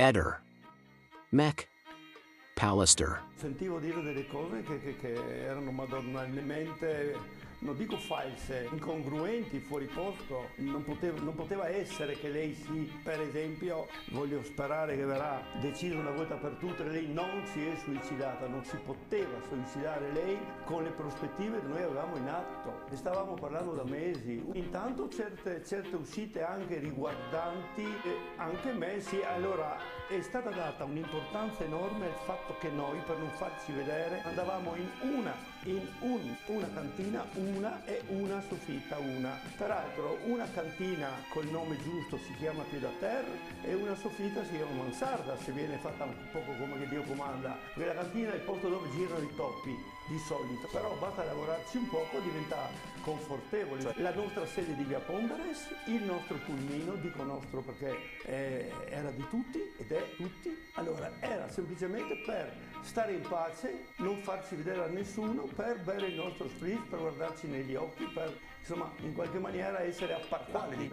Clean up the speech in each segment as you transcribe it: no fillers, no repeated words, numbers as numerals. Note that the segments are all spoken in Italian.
Eder, Mech, Pallister. Sentivo dire delle cose che erano madornalmente, non dico false, incongruenti, fuori posto. Non poteva essere che lei per esempio, voglio sperare che verrà deciso una volta per tutte, lei non si è suicidata, non si poteva suicidare lei con le prospettive che noi avevamo in atto. Ne stavamo parlando da mesi. Intanto certe uscite anche riguardanti anche me, sì, allora è stata data un'importanza enorme al fatto che noi, per non farci vedere, andavamo in una cantina, una e una soffitta, una. Peraltro una cantina col nome giusto si chiama Pied à Terre e una soffitta si chiama mansarda, se viene fatta un poco come che Dio comanda. Perché la cantina è il posto dove girano i topi, di solito, però basta lavorarci un poco, diventa confortevole. La nostra sede di Via Pomberes, il nostro pulmino, dico nostro perché era di tutti ed è tutti, allora era semplicemente per stare in pace, non farci vedere a nessuno, per bere il nostro spritz, per guardarci negli occhi, per insomma in qualche maniera essere appartati.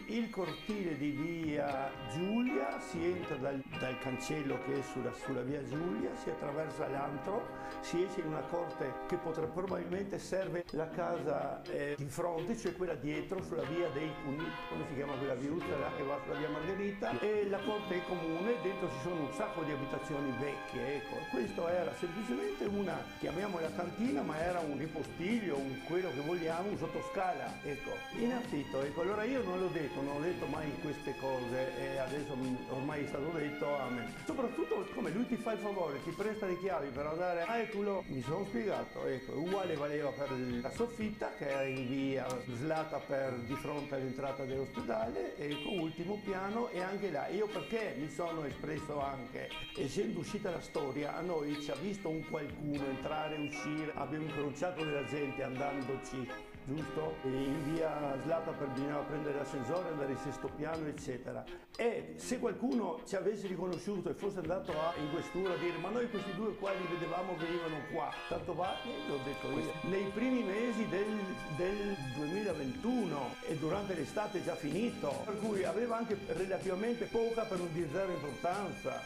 Il cortile di Via Giulia si entra dal cancello che è sulla Via Giulia, si attraversa l'antro, si esce in una corte che probabilmente serve la casa di fronte, cioè quella dietro sulla via dei Cuni, come si chiama quella viuzza là che va sulla via Margherita, e la corte è comune, dentro ci sono un sacco di abitazioni vecchie, ecco. Questo era semplicemente una, chiamiamola cantina, ma era un ripostiglio, quello che vogliamo, un sottoscala, ecco, in affitto, ecco. Allora io non ho detto mai queste cose e adesso ormai è stato detto a me. Soprattutto come lui ti fa il favore, ti presta le chiavi per andare a Eculo, mi sono spiegato, ecco, uguale valeva per la soffitta che era in via Slata di fronte all'entrata dell'ospedale, ecco, ultimo piano, e anche là, io perché mi sono espresso anche, essendo uscita la storia, a noi ci ha visto un qualcuno entrare e uscire, abbiamo incrociato della gente andandoci, giusto? In via Slata bisognava prendere l'ascensore, andare in sesto piano, eccetera. E se qualcuno ci avesse riconosciuto e fosse andato in questura a dire ma noi questi due qua li vedevamo venivano qua, tanto va, l'ho detto io. Nei primi mesi del 2021 e durante l'estate già finito, per cui aveva anche relativamente poca, per non dire zero, importanza.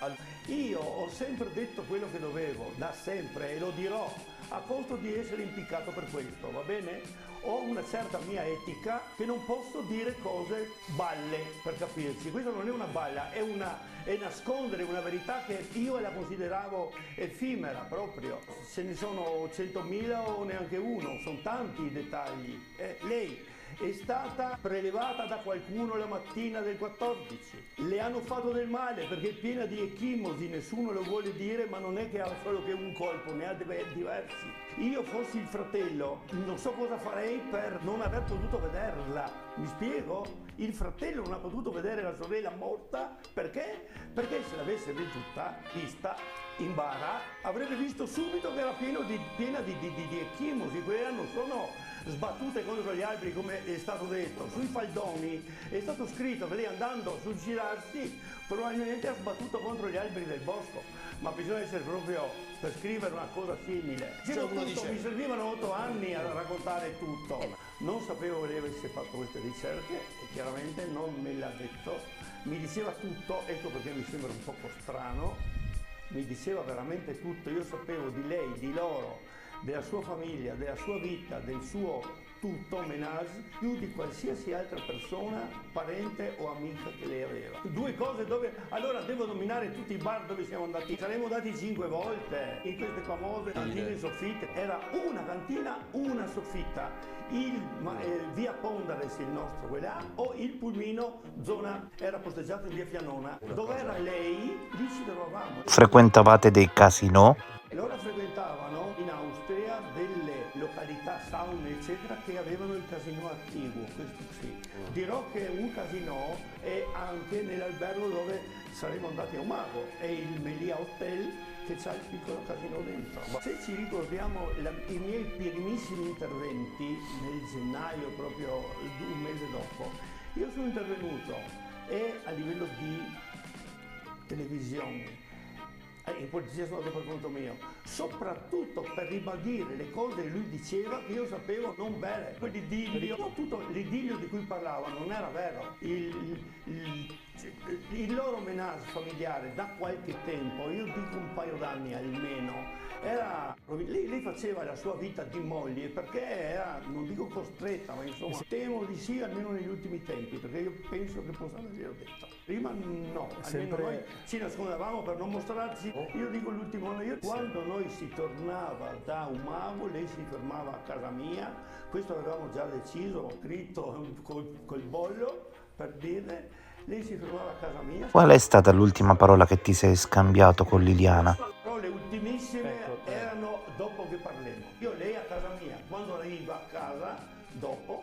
Io ho sempre detto quello che dovevo, da sempre, e lo dirò, a costo di essere impiccato per questo, va bene? Ho una certa mia etica che non posso dire cose balle, per capirci. Questo non è una balla, è nascondere una verità che io la consideravo effimera proprio. Ce ne sono 100.000 o neanche uno, sono tanti i dettagli. Lei è stata prelevata da qualcuno la mattina del 14, le hanno fatto del male perché è piena di ecchimosi, nessuno lo vuole dire, ma non è che ha solo che un colpo, ne ha diversi. Io fossi il fratello, non so cosa farei per non aver potuto vederla. Mi spiego? Il fratello non ha potuto vedere la sorella morta perché? Perché se l'avesse vista in bara, avrebbe visto subito che era piena di ecchimosi. Quelle non sono sbattute contro gli alberi come è stato detto. Sui faldoni è stato scritto che lei, andando a suicidarsi, probabilmente ha sbattuto contro gli alberi del bosco, ma bisogna essere proprio per scrivere una cosa simile. Mi servivano 8 anni a raccontare tutto. Non sapevo che lei avesse fatto queste ricerche e chiaramente non me l'ha detto. Mi diceva tutto, ecco perché mi sembra un poco strano, mi diceva veramente tutto. Io sapevo di lei, di loro, della sua famiglia, della sua vita, del suo tutto, menage, più di qualsiasi altra persona, parente o amica che lei aveva. Due cose dove, allora devo nominare tutti i bar dove siamo andati. Saremmo andati 5 volte in queste famose cantine in soffitte. Era una cantina, una soffitta. Via Pondares il nostro, quella, o il pulmino, zona, era posteggiato in via Fianona. Dove era lei, lì ci trovavamo. Frequentavate dei casinò? Loro frequentavano in Austria delle località, saune eccetera, che avevano il casino attivo, questo sì. Dirò che un casino è anche nell'albergo dove saremmo andati a Umago, è il Melia Hotel che c'ha il piccolo casino dentro. Se ci ricordiamo i miei primissimi interventi nel gennaio, proprio un mese dopo, io sono intervenuto e a livello di televisione, in polizia sono andato per conto mio, soprattutto per ribadire le cose che lui diceva che io sapevo non vere. Quell'idillio, tutto l'idillio di cui parlava non era vero. Il loro menage familiare da qualche tempo, io dico un paio d'anni almeno, lei faceva la sua vita di moglie perché era, non dico costretta, ma insomma temo di sì, almeno negli ultimi tempi, perché io penso che possa averglielo detto. Prima no, almeno noi ci nascondevamo per non mostrarci. Io dico l'ultimo anno, quando noi si tornava da Umago, lei si fermava a casa mia, questo avevamo già deciso, ho scritto col bollo per dire. Lei si fermava a casa mia. Qual è stata l'ultima parola che ti sei scambiato con Liliana? Le ultimissime erano dopo che parlemmo. Io lei a casa mia, quando arriva a casa, dopo,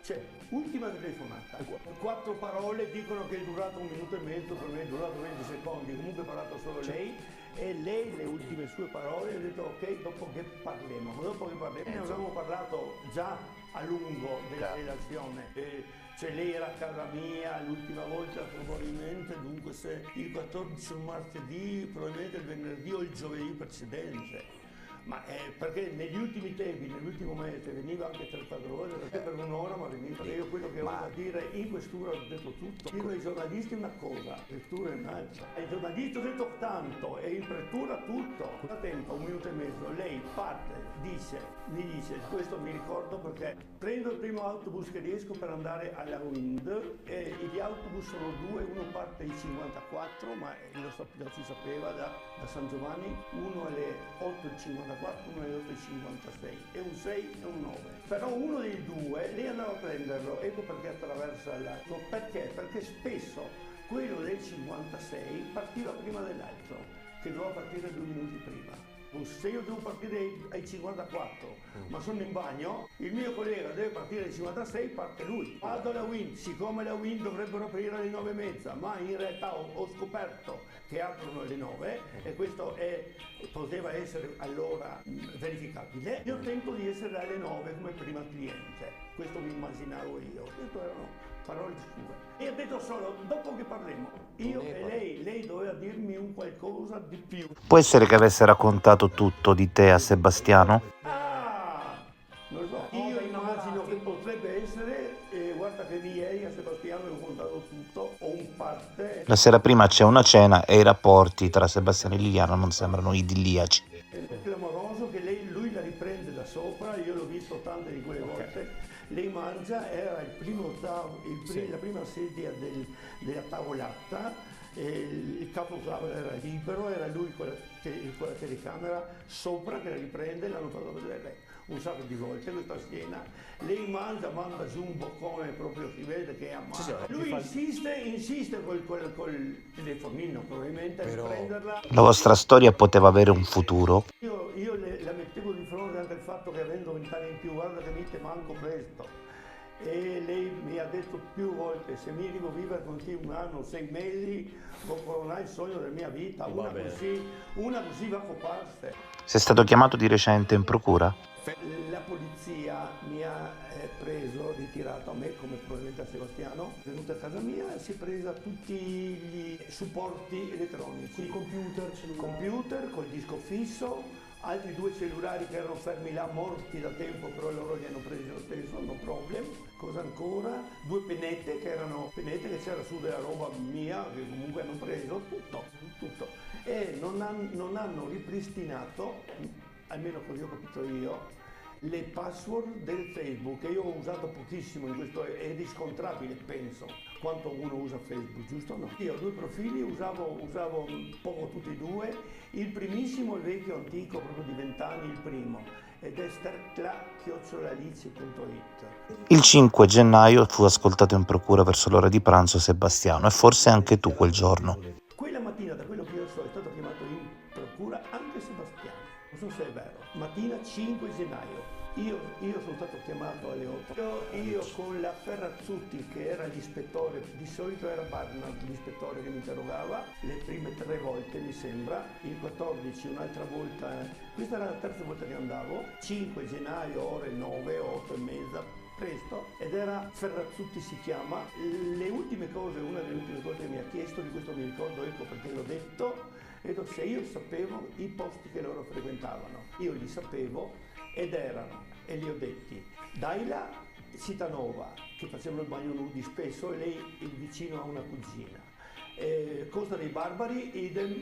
ultima telefonata. 4 parole dicono che è durato 1 minuto e mezzo, per me è durato 20 secondi, comunque ha parlato solo lei. E lei le ultime sue parole ha detto ok, dopo che parlemmo. Dopo che parlemmo ne avevamo parlato già a lungo della relazione. Lei era a casa mia l'ultima volta probabilmente, dunque se il 14 o martedì, probabilmente il venerdì o il giovedì precedente. Ma perché negli ultimi tempi, nell'ultimo mese, veniva anche 3-4 volte, perché per un'ora ma veniva. Io quello che ho da dire in quest'ora ho detto tutto. Dico ai giornalisti una cosa, lettura è un'altra. Ai giornalisti ho detto tanto e in pretura tutto. Da tempo, 1 minuto e mezzo, lei parte, mi dice, questo mi ricordo perché prendo il primo autobus che riesco per andare alla Wind e gli autobus sono 2, uno parte ai 54, ma lo si sapeva da San Giovanni, uno alle 8:54, uno alle 8:56, e un 6 e un 9. Però uno dei due, lei andava a prenderlo, ecco perché attraversa l'altro, perché? Perché spesso quello del 56 partiva prima dell'altro, che doveva partire 2 minuti prima. Se io devo partire ai 54, ma sono in bagno, il mio collega deve partire ai 56, parte lui. Vado alla Wind, siccome la Wind dovrebbero aprire alle 9:30, ma in realtà ho scoperto che aprono alle 9 e questo poteva essere allora verificabile. Io tento di essere alle 9 come prima cliente, questo mi immaginavo io. Questo erano parole sue. E ha detto solo, dopo che parlemmo, io e lei doveva dirmi un qualcosa di più. Può essere che avesse raccontato tutto di te a Sebastiano? Non lo so, io immagino che potrebbe essere, guarda che ieri a Sebastiano avevo contato tutto, o un parte. La sera prima c'è una cena e i rapporti tra Sebastiano e Liliana non sembrano idilliaci. È clamoroso che lui la riprende da sopra, io l'ho visto tante di quelle volte. Lei mangia, era la prima sedia della tavolata, il capo tavola era libero, era lui con la telecamera sopra che la riprende, l'hanno fatto vedere un sacco di volte questa scena. Lei manda giù un boccone, proprio si vede che è amato. Lui insiste col telefonino probabilmente a riprenderla. La vostra storia poteva avere un futuro? Io la mettevo di fronte anche al fatto che avendo 20 anni in più, guarda che mi te manco presto. E lei mi ha detto più volte, se mi devo vivere con te 1 anno, 6 mesi, non il sogno della mia vita, una così va a coparsi. Sei stato chiamato di recente in procura? La polizia mi ha ritirato a me come probabilmente a Sebastiano, è venuta a casa mia e si è presa tutti gli supporti elettronici, il computer col disco fisso, altri 2 cellulari che erano fermi là, morti da tempo, però loro li hanno presi lo stesso, no problem. Cosa ancora? 2 pennette che c'era su della roba mia, che comunque hanno preso, tutto. E non hanno ripristinato, almeno così ho capito io, le password del Facebook, che io ho usato pochissimo in questo, è riscontrabile, penso, quanto uno usa Facebook, giusto o no? Io ho 2 profili, usavo poco tutti e 2, il primissimo, il vecchio antico, proprio di 20 anni, il primo, ed è starcla@alice.it. Il 5 gennaio fu ascoltato in procura verso l'ora di pranzo Sebastiano e forse anche tu quel giorno. Quella mattina, da quello che io so, è stato chiamato in procura anche Sebastiano, non so se è vero, mattina 5 gennaio. Io sono stato chiamato alle 8. Io con la Ferrazzutti, che era l'ispettore, di solito era Barnard l'ispettore che mi interrogava, le prime 3 volte mi sembra, il 14 un'altra volta, questa era la terza volta che andavo, 5 gennaio ore 9, 8 e mezza, presto, ed era Ferrazzutti si chiama. Una delle ultime cose che mi ha chiesto, di questo mi ricordo, ecco perché l'ho detto, se io sapevo i posti che loro frequentavano. Io li sapevo ed erano, e li ho detti, Daila Citanova, che facevano il bagno nudi spesso, e lei è vicino a una cugina. Costa dei Barbari, idem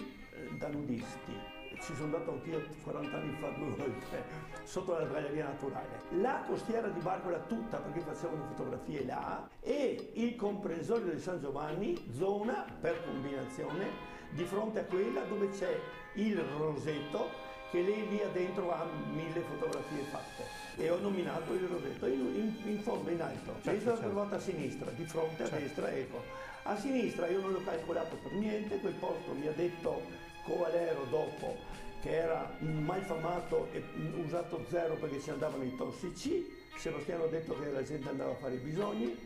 da nudisti. Ci sono andato anch'io 40 anni fa 2 volte, sotto la Galleria Naturale. La costiera di Barcola tutta, perché facevano fotografie là, e il comprensorio di San Giovanni, zona per combinazione, di fronte a quella dove c'è il Rosetto, che lì dentro ha 1000 fotografie fatte. E ho nominato il Rosetto in fondo, in alto. Io sono trovato a sinistra, di fronte a destra, ecco. A sinistra io non l'ho calcolato per niente, quel posto mi ha detto Covalero dopo, che era malfamato e usato zero perché ci andavano i tossici. Sebastiano ha detto che la gente andava a fare i bisogni,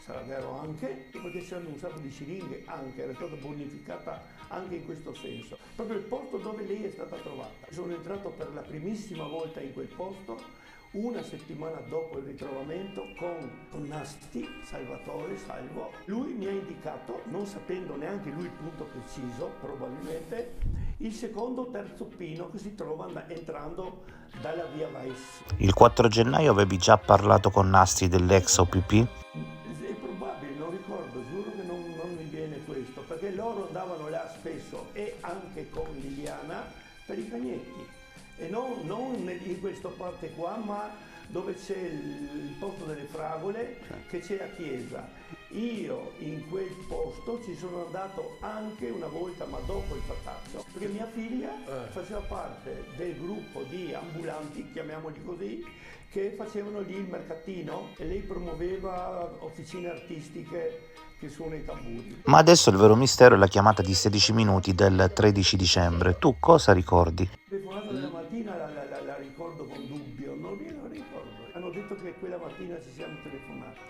sarà vero anche, perché c'erano un sacco di siringhe anche, era stata bonificata anche in questo senso. Proprio il posto dove lei è stata trovata. Sono entrato per la primissima volta in quel posto, una settimana dopo il ritrovamento con Nasti, Salvatore, Salvo. Lui mi ha indicato, non sapendo neanche lui il punto preciso, probabilmente, il secondo o terzo pino che si trova entrando dalla via Weiss. Il 4 gennaio avevi già parlato con Nasti dell'ex OPP? È probabile, non ricordo, giuro che non mi viene questo, perché loro andavano là spesso e anche con Liliana per i cagnetti. E non in questa parte qua, ma dove c'è il posto delle fragole, che c'è la chiesa. Io in quel posto ci sono andato anche una volta, ma dopo il fataccio, perché mia figlia faceva parte del gruppo di ambulanti, chiamiamoli così, che facevano lì il mercatino e lei promuoveva officine artistiche che suonano i tamburi. Ma adesso il vero mistero è la chiamata di 16 minuti del 13 dicembre. Tu cosa ricordi? La telefonata della mattina la ricordo con dubbio, non la ricordo. Hanno detto che quella mattina ci siamo telefonati.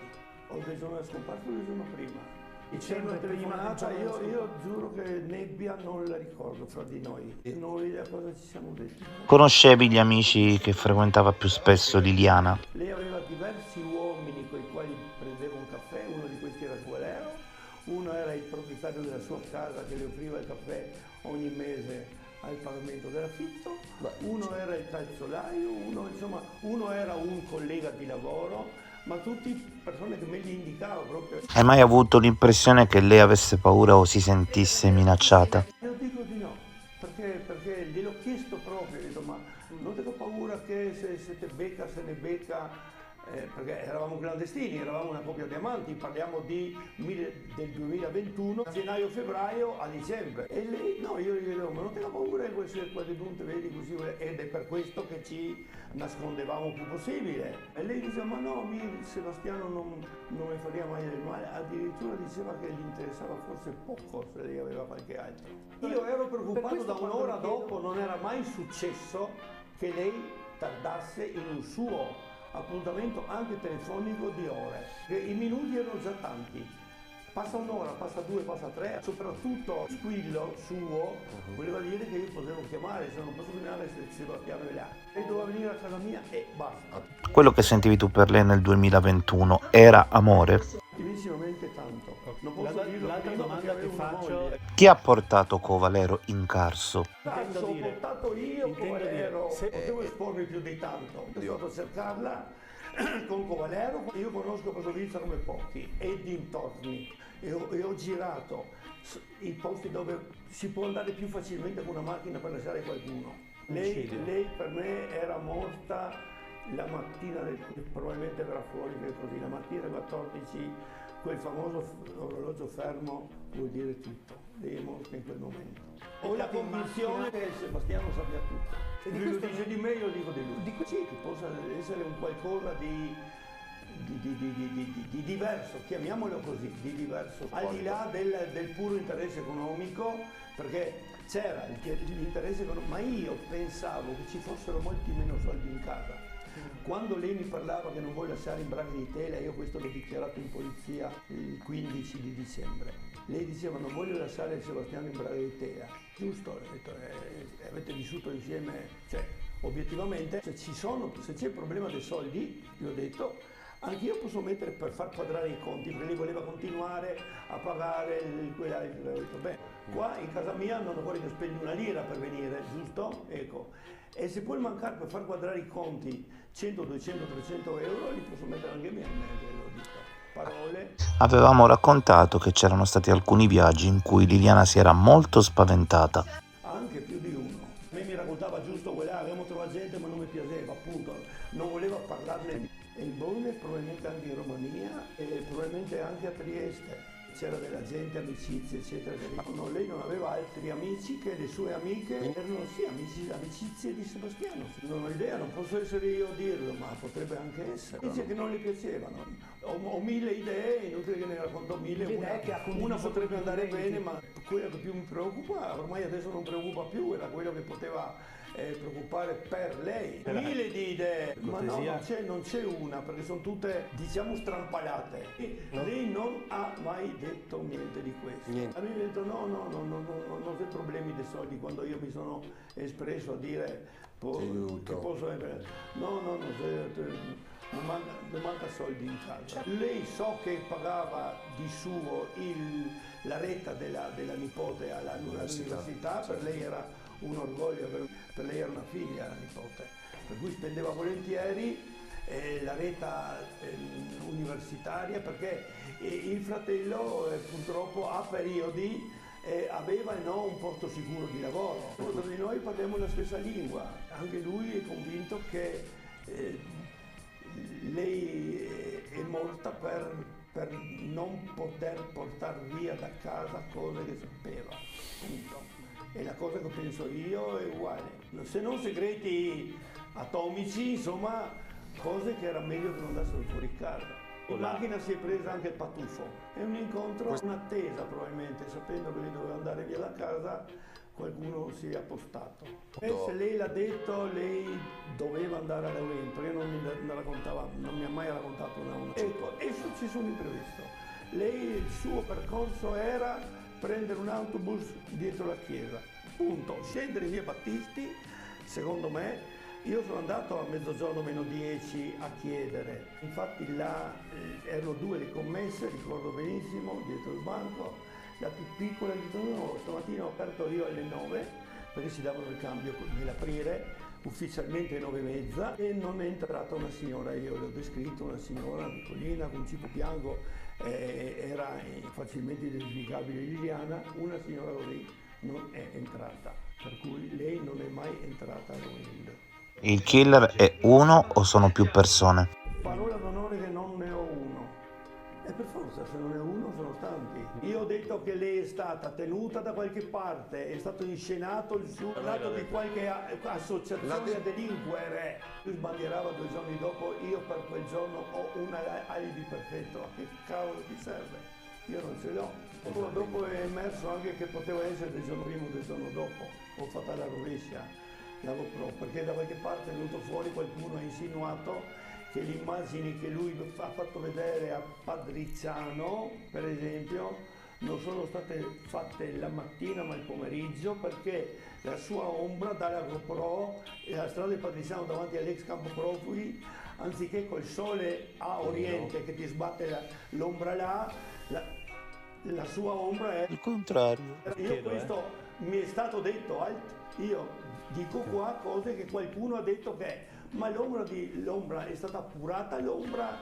O il giorno della scomparsa o il giorno prima. E c'era una telefonata, io giuro che nebbia non la ricordo fra di noi. Non ho idea cosa ci siamo detti. Conoscevi gli amici che frequentava più spesso Liliana? Lei aveva diversi uomini con i quali prendeva un caffè, uno di questi era Covalero, uno era il proprietario della sua casa che le offriva il caffè ogni mese al pagamento dell'affitto, uno era il calzolaio, uno era un collega di lavoro, ma tutti persone che me li indicava proprio. Hai mai avuto l'impressione che lei avesse paura o si sentisse minacciata? Io dico di no, perché gliel'ho chiesto proprio, ho detto, ma non ho paura che se te becca, se ne becca, perché eravamo clandestini, eravamo una coppia di amanti, parliamo del 2021, gennaio-febbraio a dicembre. E lei, no, io gli dicevo, ma non te la paura di essere qua di punte, vedi così, ed è per questo che ci nascondevamo più possibile. E lei diceva, ma no, Sebastiano non mi faria mai del male, addirittura diceva che gli interessava forse poco se lei aveva qualche altro. Io ero preoccupato da un'ora dopo, non era mai successo che lei tardasse in un suo appuntamento anche telefonico di ore. I minuti erano già tanti. Passa un'ora, passa 2, passa 3, soprattutto squillo suo voleva dire che io potevo chiamare, se non posso chiamare se Sebastiano è là. E doveva venire a casa mia e basta. Quello che sentivi tu per lei nel 2021 era amore? Ultimissimamente tanto. Non posso dirlo l'altra prima domanda perché che avevo una faccio moglie. Chi ha portato Covalero in carso? Ho portato io Covalero, se- potevo espormi più di tanto. Sono andato a cercarla con Covalero, io conosco Basovizza come pochi e dintorni e ho girato i posti dove si può andare più facilmente con una macchina per lasciare qualcuno. Lei per me era morta la mattina, probabilmente verrà fuori che così, la mattina del 14, quel famoso orologio fermo vuol dire tutto, lei è morta in quel momento. Ho la convinzione che Sebastiano sappia tutto. E lui lo dice di me, io dico di lui. Dico sì, che possa essere un qualcosa di diverso, chiamiamolo così, di diverso, al di là del puro interesse economico, perché c'era l'interesse economico, ma io pensavo che ci fossero molti meno soldi in casa. Quando lei mi parlava che non vuole lasciare in braghe di tela, io questo l'ho dichiarato in polizia il 15 di dicembre. Lei diceva non voglio lasciare Sebastiano in braghe di tela. Giusto, ho detto, avete vissuto insieme, cioè obiettivamente se c'è il problema dei soldi, gli ho detto, anche io posso mettere per far quadrare i conti, perché lei voleva continuare a pagare quella. Ho detto, beh, qua in casa mia non vuole che spendi una lira per venire, giusto? Ecco. E se puoi mancare per far quadrare i conti 100, 200, 300 euro, li posso mettere anche me, l'ho detto. parole. Avevamo raccontato che c'erano stati alcuni viaggi in cui Liliana si era molto spaventata. Anche più di uno. A me mi raccontava giusto quella, avevamo trovato gente ma non mi piaceva, appunto, non voleva parlarne. E in Bologna, probabilmente anche in Romania e probabilmente anche a Trieste. C'era della gente, amicizie, eccetera. No, lei non aveva altri amici che le sue amiche erano sì amicizie di Sebastiano. Non ho idea, non posso essere io a dirlo, ma potrebbe anche essere. Dice che non le piacevano. Ho mille idee, inutile che ne racconto mille. Una potrebbe andare bene, ma quello che più mi preoccupa, ormai adesso non preoccupa più, era quello che poteva preoccupare per lei. Mille di idee, ma no, non c'è una, perché sono tutte, diciamo, strampalate. Lei non ha mai detto niente di questo. A me mi ha detto non c'è problemi dei soldi, quando io mi sono espresso a dire che posso... non manca soldi in casa. Lei so che pagava di suo la retta della nipote all'università, per lei era un orgoglio, per lei era una figlia la nipote, per cui spendeva volentieri la retta universitaria, perché il fratello purtroppo a periodi aveva un posto sicuro di lavoro. Tra di noi parliamo la stessa lingua, anche lui è convinto che lei è morta per non poter portare via da casa cose che sapeva, punto. E la cosa che penso io è uguale. Se non segreti atomici, insomma, cose che era meglio che non andassero fuori casa. In macchina si è presa anche il patuffo. È un incontro, un'attesa probabilmente, sapendo che lei doveva andare via da casa, qualcuno si è appostato. E se lei l'ha detto, lei doveva andare alla UEM, perché non mi ha mai raccontato una. Ecco, è successo un imprevisto. Lei, il suo percorso era prendere un autobus dietro la chiesa, punto, scendere in via Battisti. Secondo me, io sono andato a mezzogiorno meno 10 a chiedere, infatti là erano due le commesse, ricordo benissimo, dietro il banco, la più piccola dice no, stamattina ho aperto io alle 9 perché si davano il cambio nell'aprire, ufficialmente alle 9:30, e non è entrata una signora, io l'ho descritto, una signora piccolina con un cibo bianco, era facilmente identificabile Liliana, una signora così non è entrata, per cui lei non è mai entrata alla UIL. Il killer è uno o sono più persone? Parola d'onore che non ne ho uno. E per forza, se non è uno, sono tanti. Io ho detto che lei è stata tenuta da qualche parte, è stato inscenato il suo lato di qualche associazione a delinquere. Lui sbandierava 2 giorni dopo, io per quel giorno ho un alibi perfetto. A che cavolo ti serve? Io non ce l'ho. Dopo è emerso anche che poteva essere del giorno prima o del giorno dopo. Ho fatto la rovescia, la GoPro, perché da qualche parte è venuto fuori, qualcuno ha insinuato che le immagini che lui ha fatto vedere a Padriciano, per esempio, non sono state fatte la mattina ma il pomeriggio, perché la sua ombra dalla GoPro e la strada di Padriciano davanti all'ex campo profughi, anziché col sole a oriente che ti sbatte l'ombra là, la sua ombra è Il contrario. io questo mi è stato detto, io dico qua cose che qualcuno ha detto ma l'ombra è stata appurata, l'ombra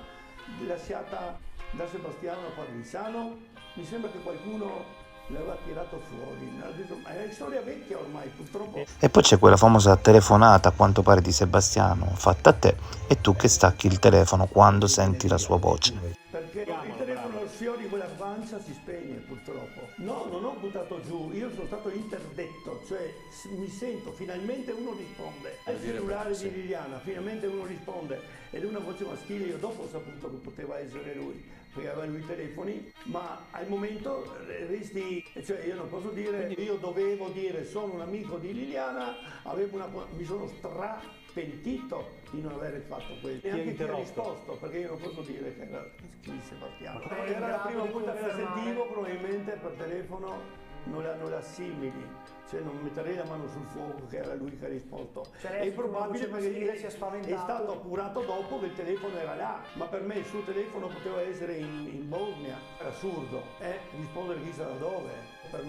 lasciata da Sebastiano a Padriciano, mi sembra che qualcuno l'aveva tirato fuori, ma è una storia vecchia ormai, purtroppo. E poi c'è quella famosa telefonata, a quanto pare di Sebastiano, fatta a te, e tu che stacchi il telefono quando senti la sua voce. Perché il telefono al sfiori quella pancia si spegne purtroppo. No, non ho buttato giù, io sono stato interdetto, cioè mi sento, finalmente uno risponde. Al cellulare di Liliana, finalmente uno risponde ed è una voce maschile, io dopo ho saputo che poteva essere lui, perché aveva lui i telefoni, ma al momento resti, cioè io non posso dire, io dovevo dire sono un amico di Liliana, mi sono pentito di non aver fatto questo. Neanche chi ha risposto, perché io non posso dire che era chi Sebastiano. Era la prima volta che la sentivo, probabilmente per telefono non la simili, cioè non metterei la mano sul fuoco che era lui che ha risposto. È probabile perché è stato appurato dopo che il telefono era là, ma per me il suo telefono poteva essere in Bosnia, era assurdo, rispondere chissà da dove. Per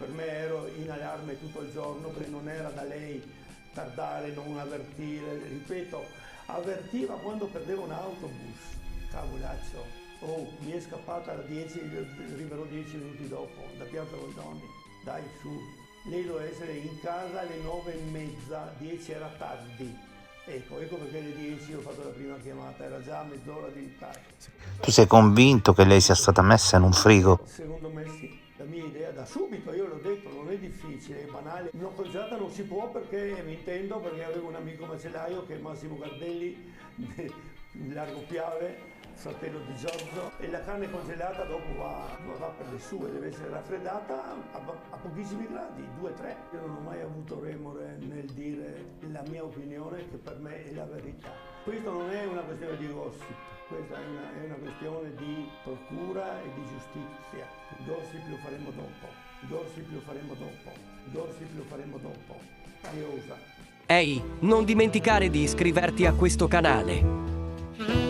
me ero in allarme tutto il giorno, perché non era da lei tardare, non avvertire, ripeto, avvertiva quando perdeva un autobus, cavolaccio. Oh, mi è scappata alle 10, arriverò 10 minuti dopo, da Piazza Goldoni. Dai, su. Lei doveva essere in casa alle 9:30, 10 era tardi. Ecco perché alle 10 ho fatto la prima chiamata, era già mezz'ora di ritardo. Tu sei convinto che lei sia stata messa in un frigo? Secondo me sì. La mia idea da subito, io l'ho detto, non è difficile, è banale. Una congelata non si può perché, mi intendo, perché avevo un amico macellaio che è Massimo Gardelli, di Largo Piave, fratello di Giorgio, e la carne congelata dopo va per le sue, deve essere raffreddata a pochissimi gradi, 2-3. Io non ho mai avuto remore nel dire la mia opinione, che per me è la verità. Questo non è una questione di gossip, questa è una questione di procura e di giustizia. Gossip lo faremo dopo, gossip lo faremo dopo, gossip lo faremo dopo. Ariosa. Ehi, non dimenticare di iscriverti a questo canale.